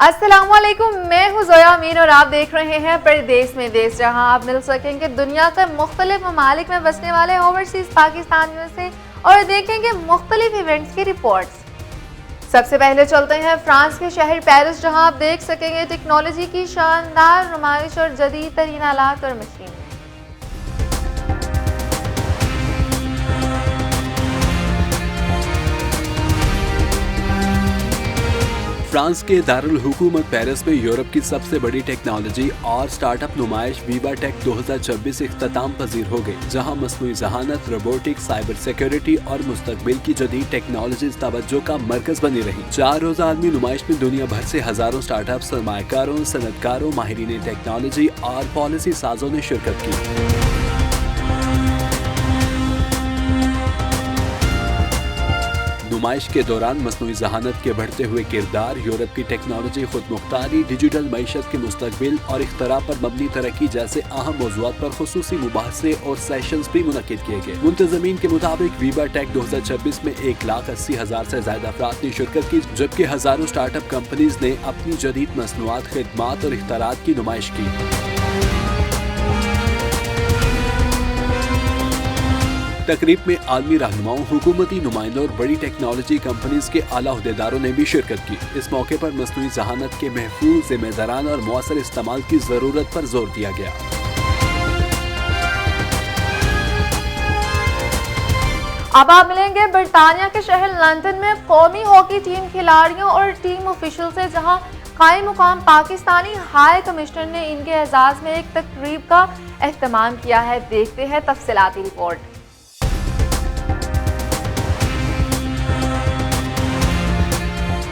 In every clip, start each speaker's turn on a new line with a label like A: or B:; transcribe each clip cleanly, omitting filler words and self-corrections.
A: السلام علیکم، میں ہوں زویا امین اور آپ دیکھ رہے ہیں پردیس میں دیس، جہاں آپ مل سکیں گے دنیا کے مختلف ممالک میں بسنے والے اوورسیز پاکستانیوں سے اور دیکھیں گے مختلف ایونٹس کی رپورٹس۔ سب سے پہلے چلتے ہیں فرانس کے شہر پیرس، جہاں آپ دیکھ سکیں گے ٹیکنالوجی کی شاندار نمائش اور جدید ترین آلات اور مشین۔
B: فرانس کے دارالحکومت پیرس میں یورپ کی سب سے بڑی ٹیکنالوجی اور سٹارٹ اپ نمائش ویوا ٹیک 2026 اختتام پذیر ہو گئی، جہاں مصنوعی ذہانت، روبوٹکس، سائبر سیکیورٹی اور مستقبل کی جدید ٹیکنالوجیز توجہ کا مرکز بنی رہی۔ 4 روزہ عالمی نمائش میں دنیا بھر سے ہزاروں سٹارٹ اپ، سرمایہ کاروں، صنعت کاروں، ماہرین ٹیکنالوجی اور پالیسی سازوں نے شرکت کی۔ نمائش کے دوران مصنوعی ذہانت کے بڑھتے ہوئے کردار، یورپ کی ٹیکنالوجی، خود مختاری، ڈیجیٹل معیشت کے مستقبل اور اختراع پر مبنی ترقی جیسے اہم موضوعات پر خصوصی مباحثے اور سیشنز بھی منعقد کیے گئے۔ منتظمین کے مطابق ویوا ٹیک 2026 میں 1,80,000 سے زائد افراد نے شرکت کی، جبکہ ہزاروں سٹارٹ اپ کمپنیز نے اپنی جدید مصنوعات، خدمات اور اختراعات کی نمائش کی۔ تقریب میں عالمی رہنماؤں، حکومتی نمائندوں اور بڑی ٹیکنالوجی کمپنیز کے اعلیٰ عہدیداروں نے بھی شرکت کی۔ اس موقع پر مصنوعی ذہانت کے محفوظ، ذمہ دارانہ اور مؤثر استعمال کی ضرورت پر زور دیا گیا۔
A: اب آپ ملیں گے برطانیہ کے شہر لندن میں قومی ہاکی ٹیم کھلاڑیوں اور ٹیم آفیشل سے، جہاں قائم مقام پاکستانی ہائی کمشنر نے ان کے اعزاز میں ایک تقریب کا اہتمام کیا ہے۔ دیکھتے ہیں تفصیلاتی رپورٹ۔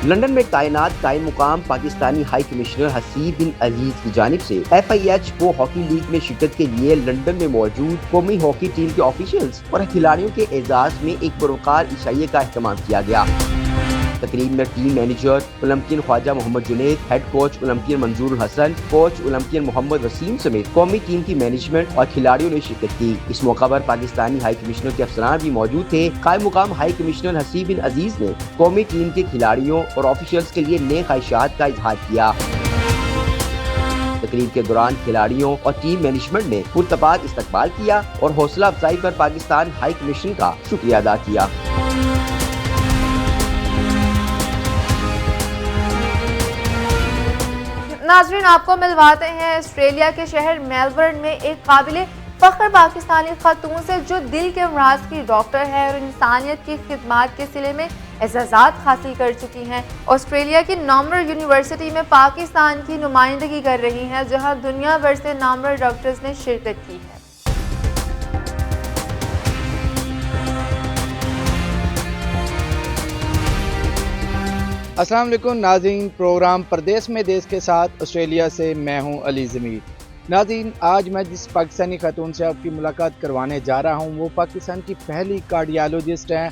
C: لندن میں تعینات قائم مقام پاکستانی ہائی کمشنر حسیب بن عزیز کی جانب سے FIH پرو ہاکی لیگ میں شرکت کے لیے لندن میں موجود قومی ہاکی ٹیم کے آفیشلز اور کھلاڑیوں کے اعزاز میں ایک پروقار عشائیے کا اہتمام کیا گیا۔ تقریب میں ٹیم مینیجر اولمپئن خواجہ محمد جنید، ہیڈ کوچ اولمپئن منظور الحسن، کوچ اولمپئن محمد وسیم سمیت قومی ٹیم کی مینجمنٹ اور کھلاڑیوں نے شرکت کی۔ اس موقع پر پاکستانی ہائی کمشنر کے افسران بھی موجود تھے۔ قائم مقام ہائی کمشنر حسیب بن عزیز نے قومی ٹیم کے کھلاڑیوں اور آفیشلز کے لیے نیک خواہشات کا اظہار کیا۔ تقریب کے دوران کھلاڑیوں اور ٹیم مینجمنٹ نے پرتپاک استقبال کیا اور حوصلہ افزائی پر پاکستان ہائی کمیشن کا شکریہ ادا کیا۔
A: ناظرین، آپ کو ملواتے ہیں آسٹریلیا کے شہر میلبرن میں ایک قابل فخر پاکستانی خاتون سے، جو دل کے امراض کی ڈاکٹر ہے اور انسانیت کی خدمات کے سلسلے میں اعزازات حاصل کر چکی ہیں۔ آسٹریلیا کی نامور یونیورسٹی میں پاکستان کی نمائندگی کر رہی ہیں، جہاں دنیا بھر سے نامور ڈاکٹرز نے شرکت کی ہے۔
D: السلام علیکم ناظرین، پروگرام پردیس میں دیس کے ساتھ آسٹریلیا سے میں ہوں علی ضمیر۔ ناظرین، آج میں جس پاکستانی خاتون سے آپ کی ملاقات کروانے جا رہا ہوں وہ پاکستان کی پہلی کارڈیالوجسٹ ہیں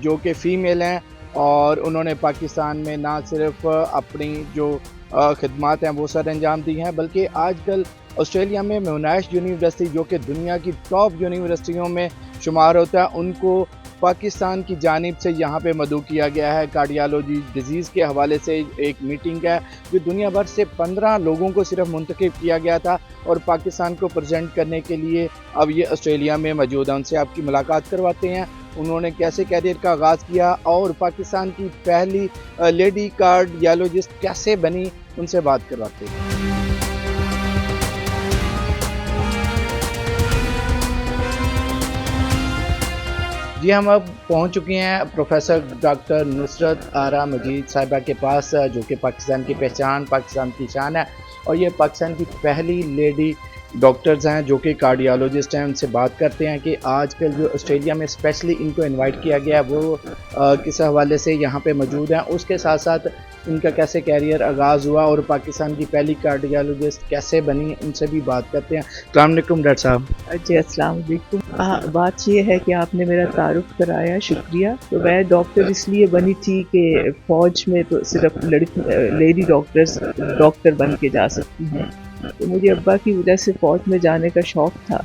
D: جو کہ فیمیل ہیں، اور انہوں نے پاکستان میں نہ صرف اپنی جو خدمات ہیں وہ سر انجام دی ہیں، بلکہ آج کل آسٹریلیا میں موناش یونیورسٹی جو کہ دنیا کی ٹاپ یونیورسٹیوں میں شمار ہوتا ہے، ان کو پاکستان کی جانب سے یہاں پہ مدعو کیا گیا ہے۔ کارڈیالوجی ڈیزیز کے حوالے سے ایک میٹنگ ہے جو دنیا بھر سے 15 لوگوں کو صرف منتخب کیا گیا تھا، اور پاکستان کو پریزنٹ کرنے کے لیے اب یہ آسٹریلیا میں موجود ہیں۔ ان سے آپ کی ملاقات کرواتے ہیں، انہوں نے کیسے کیریئر کا آغاز کیا اور پاکستان کی پہلی لیڈی کارڈیالوجسٹ کیسے بنی، ان سے بات کرواتے ہیں۔ جی، ہم اب پہنچ چکے ہیں پروفیسر ڈاکٹر نصرت آرا مجید صاحبہ کے پاس، جو کہ پاکستان کی پہچان، پاکستان کی شان ہے، اور یہ پاکستان کی پہلی لیڈی ڈاکٹرز ہیں جو کہ کارڈیالوجسٹ ہیں۔ ان سے بات کرتے ہیں کہ آج کل جو آسٹریلیا میں اسپیشلی ان کو انوائٹ کیا گیا ہے وہ کس حوالے سے یہاں پہ موجود ہیں، اس کے ساتھ ساتھ ان کا کیسے کیریئر آغاز ہوا اور پاکستان کی پہلی کارڈیالوجسٹ کیسے بنی، ان سے بھی بات کرتے ہیں۔ السلام علیکم ڈاکٹر صاحب۔
E: جی السلام علیکم۔ بات یہ ہے کہ آپ نے میرا تعارف کرایا، شکریہ۔ تو میں ڈاکٹر اس لیے بنی تھی کہ فوج میں تو صرف لیڈی ڈاکٹرز ڈاکٹر بن کے جا سکتی ہیں، تو مجھے ابا کی وجہ سے فوج میں جانے کا شوق تھا،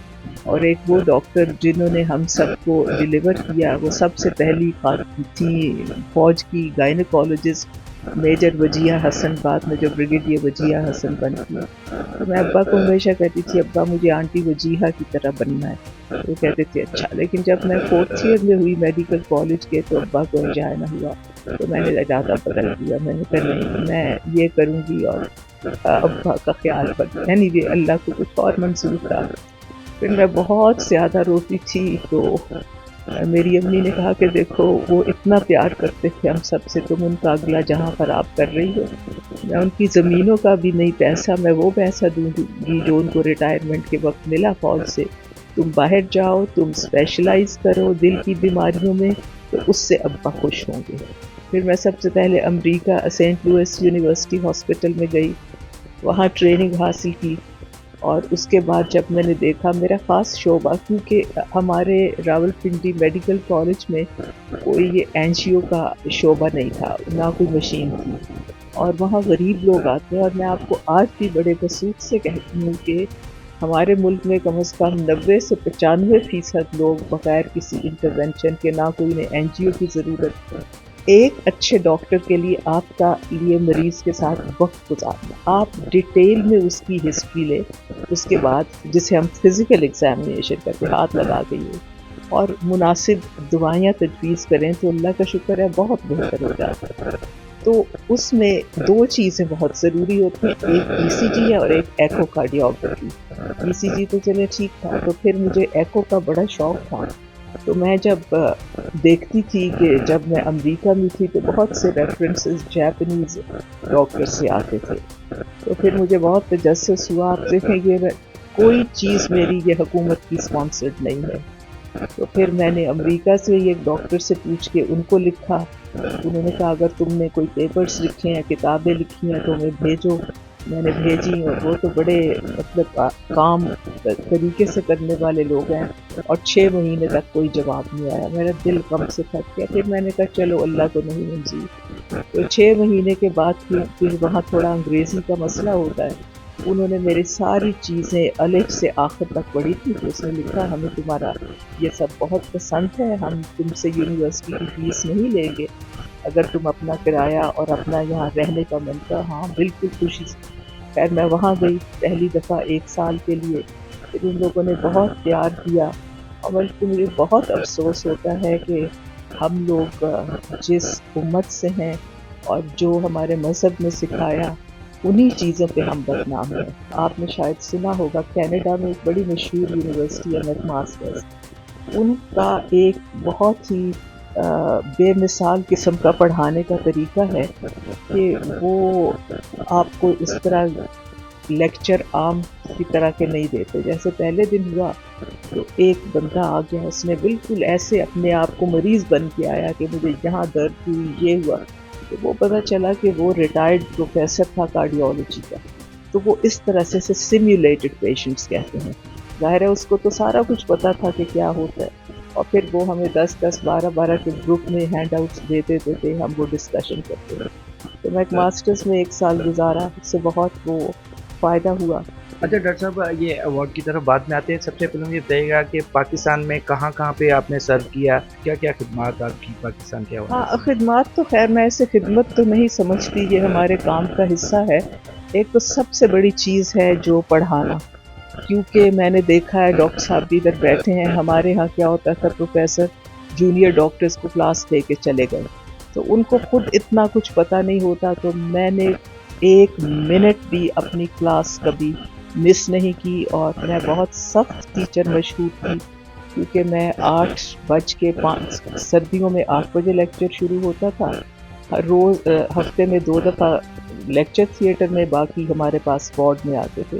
E: اور ایک وہ ڈاکٹر جنہوں نے ہم سب کو ڈیلیور کیا وہ سب سے پہلی تھی فوج کی گائنیکولوجسٹ मेजर वजिया हसन, बाद में जो ब्रिगेडियर वजिया हसन बन गई। तो मैं अब्बा को हमेशा कहती थी अब्बा मुझे आंटी वजीहा की तरह बनना है। वो कहते थे अच्छा। लेकिन जब मैं 4th ईयर में हुई मेडिकल कॉलेज के तो अब्बा को एंजाइना हुआ, तो मैंने इरादा बदल दिया। मैंने कहा नहीं, मैं ये करूँगी और अब्बा का ख्याल रख। एनीवे अल्लाह को कुछ और मंजूर था। फिर मैं बहुत ज़्यादा रोती थी तो मेरी अम्मी ने कहा कि देखो वो इतना प्यार करते थे हम सबसे, तुम उनका अगला जहाँ खराब कर रही हो। मैं उनकी ज़मीनों का भी नहीं पैसा, मैं वो पैसा दूँगी जो उनको रिटायरमेंट के वक्त मिला फौज से। तुम बाहर जाओ, तुम स्पेशलाइज करो दिल की बीमारियों में, तो उससे अब्बा खुश होंगे। फिर मैं सबसे पहले America saint Louis university hospital में गई, वहाँ ट्रेनिंग हासिल की। और उसके बाद जब मैंने देखा मेरा ख़ास शोबा, क्योंकि हमारे रावलपिंडी मेडिकल कॉलेज में कोई ये एनजीओ का शोबा नहीं था, ना कोई मशीन थी, और वहाँ गरीब लोग आते हैं। और मैं आपको आज भी बड़े वसूख से कहती हूँ कि हमारे मुल्क में कम से कम 90 से 95% लोग बगैर किसी इंटरवेंशन के, ना कोई इन्हें एनजीओ की ज़रूरत है। एक अच्छे डॉक्टर के लिए आपका लिए मरीज़ के साथ वक्त गुजारना, आप डिटेल में उसकी हिस्ट्री लें, उसके बाद जिसे हम फिज़िकल एग्जामिनेशन करते हैं, हाथ लगा के ये, और मुनासिब दवाइयाँ तजवीज़ करें तो अल्लाह का शुक्र है बहुत बेहतर हो जाता है। तो उसमें 2 चीज़ें बहुत ज़रूरी होती हैं, एक ईसीजी है और एक एकोकार्डियोग्राफी। ईसीजी तो चले ठीक था, तो फिर मुझे एको का बड़ा शौक़ था। तो मैं जब देखती थी कि जब मैं अमेरिका में थी तो बहुत से रेफरेंसेस जापानीज़ डॉक्टर से आते थे, तो फिर मुझे बहुत तजस्सुस हुआ। आप देखेंगे कोई चीज़ मेरी ये हुकूमत की स्पॉन्सर्ड नहीं है। तो फिर मैंने अमेरिका से एक डॉक्टर से पूछ के उनको लिखा। उन्होंने कहा अगर तुमने कोई पेपर्स लिखे हैं, किताबें लिखी हैं तो हमें भेजो। मैंने भेजी, और वो तो बड़े मतलब काम तरीके से करने वाले लोग हैं, और 6 महीने तक कोई जवाब नहीं आया। मेरा दिल गम से थक गया। फिर मैंने कहा चलो अल्लाह को नहीं मंजूर। तो 6 महीने के बाद फिर वहाँ थोड़ा अंग्रेज़ी का मसला होता है। उन्होंने मेरी सारी चीज़ें अलिफ से आखिर तक पढ़ी थी। तो उसने लिखा हमें तुम्हारा ये सब बहुत पसंद है, हम तुमसे यूनिवर्सिटी की फ़ीस नहीं लेंगे, अगर तुम अपना किराया और अपना यहाँ रहने का मन का। हाँ बिल्कुल खुशी से। खैर मैं वहाँ गई पहली दफ़ा 1 साल के लिए। फिर उन लोगों ने बहुत प्यार किया, और बल्कि मुझे बहुत अफसोस होता है कि हम लोग जिस उम्मत से हैं और जो हमारे मज़हब ने सिखाया उन्हीं चीज़ों पे हम बदनाम हैं। आपने शायद सुना होगा कनाडा में एक बड़ी मशहूर यूनिवर्सिटी है मैकमास्टर्स, उनका एक बहुत ही बेमिसाल किस्म का पढ़ाने का तरीका है कि वो आपको इस तरह लेक्चर आम की तरह के नहीं देते। जैसे पहले दिन हुआ तो एक बंदा आ गया, उसने बिल्कुल ऐसे अपने आप को मरीज़ बन के आया कि मुझे यहाँ दर्द हुई, ये हुआ। तो वो पता चला कि वो रिटायर्ड प्रोफेसर था कार्डियोलॉजी का। तो वो इस तरह से सिम्युलेटेड पेशेंट्स कहते हैं। ज़ाहिर है उसको तो सारा कुछ पता था कि क्या होता है, और फिर वो हमें 10-10, 12-12 के ग्रुप में हैंड आउट्स देते थे, हम वो डिस्कशन करते थे। तो मैं एक मास्टर्स में 1 साल गुजारा, उससे बहुत वो फ़ायदा हुआ।
D: अच्छा डॉक्टर साहब, ये अवार्ड की तरफ बाद में आते हैं। सबसे पहले मुझे बताइएगा कि पाकिस्तान में कहाँ पे आपने सर्व किया, क्या क्या खिदमत आपकी पाकिस्तान के हवाले से?
E: हाँ, खिदमत तो खैर मैं इसे खिदमत तो नहीं समझती, ये हमारे काम का हिस्सा है। एक तो सबसे बड़ी चीज़ है जो पढ़ाना, क्योंकि मैंने देखा है डॉक्टर साहब भी इधर बैठे हैं। हमारे यहाँ क्या होता था, प्रोफेसर जूनियर डॉक्टर्स को क्लास दे के चले गए, तो उनको खुद इतना कुछ पता नहीं होता। तो मैंने 1 मिनट भी अपनी क्लास कभी मिस नहीं की, और मैं बहुत सख्त टीचर मशहूर थी, क्योंकि मैं 8:05 सर्दियों में 8 बजे लेक्चर शुरू होता था। रोज़ हफ्ते में 2 दफ़ा लेक्चर थिएटर में, बाकी हमारे पास वार्ड में आते थे।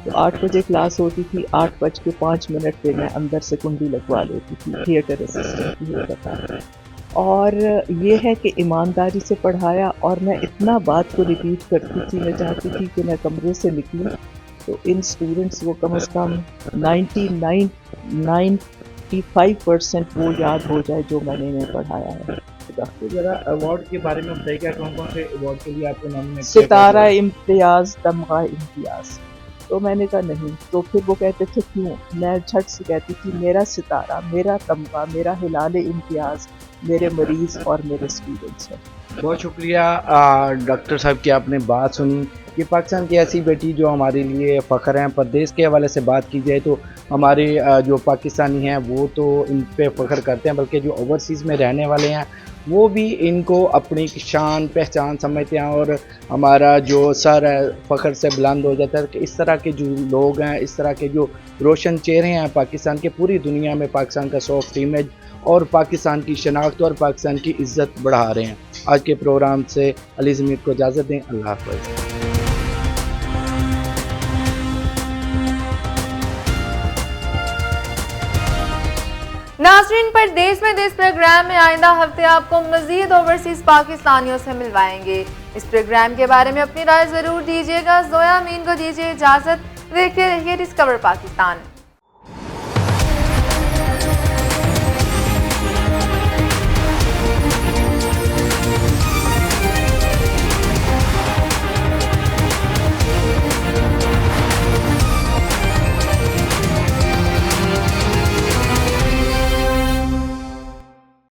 E: तो 8 बजे क्लास होती थी, 8:05 पे मैं अंदर से कुंडी लगवा लेती थी, थिएटर असिस्टेंट भी होता था। और ये है कि ईमानदारी से पढ़ाया, और मैं इतना बात को रिपीट करती थी, मैं चाहती थी कि मैं कमरे से निकलूँ तो इन स्टूडेंट्स को कम से कम 95% वो याद हो जाए जो मैंने इन्हें पढ़ाया है।
D: तो ज़रा अवार्ड के बारे में बताइएगा, कौन कौन से अवार्ड के लिए आपको नॉमिनेट?
E: सितारा इम्तियाज़, तमगा इम्तियाज़। तो मैंने कहा नहीं। तो फिर वो कहते थे क्यों? मैं झट से कहती थी मेरा सितारा, मेरा तमगा, मेरा हिलाल इम्तियाज़, मेरे मरीज और मेरे स्टूडेंट्स हैं।
D: बहुत शुक्रिया डॉक्टर साहब की आपने बात सुनी। ये पाकिस्तान की ऐसी बेटी जो हमारे लिए फ़ख्र हैं। परदेश के हवाले से बात की जाए तो हमारे जो पाकिस्तानी हैं वो तो इन पे फ़ख्र करते हैं, बल्कि जो ओवरसीज़ में रहने वाले हैं वो भी इनको अपनी शान पहचान समझते हैं, और हमारा जो सर है फ़ख्र से बुलंद हो जाता है कि इस तरह के जो लोग हैं, इस तरह के जो रोशन चेहरे हैं पाकिस्तान के, पूरी दुनिया में पाकिस्तान का सॉफ्ट इमेज और पाकिस्तान की शनाख्त और पाकिस्तान की इज़्ज़त बढ़ा रहे हैं। आज के प्रोग्राम से अली ज़मीर को इजाज़त दें। अल्लाह हाफ़िज़।
A: नाज़रीन, परदेस में देश प्रोग्राम में आइंदा हफ्ते आपको मज़ीद ओवरसीज़ पाकिस्तानियों से मिलवाएंगे। इस प्रोग्राम के बारे में अपनी राय ज़रूर दीजिएगा। ज़ोया अमीन को दीजिए इजाज़त। देखते रहिए डिस्कवर पाकिस्तान।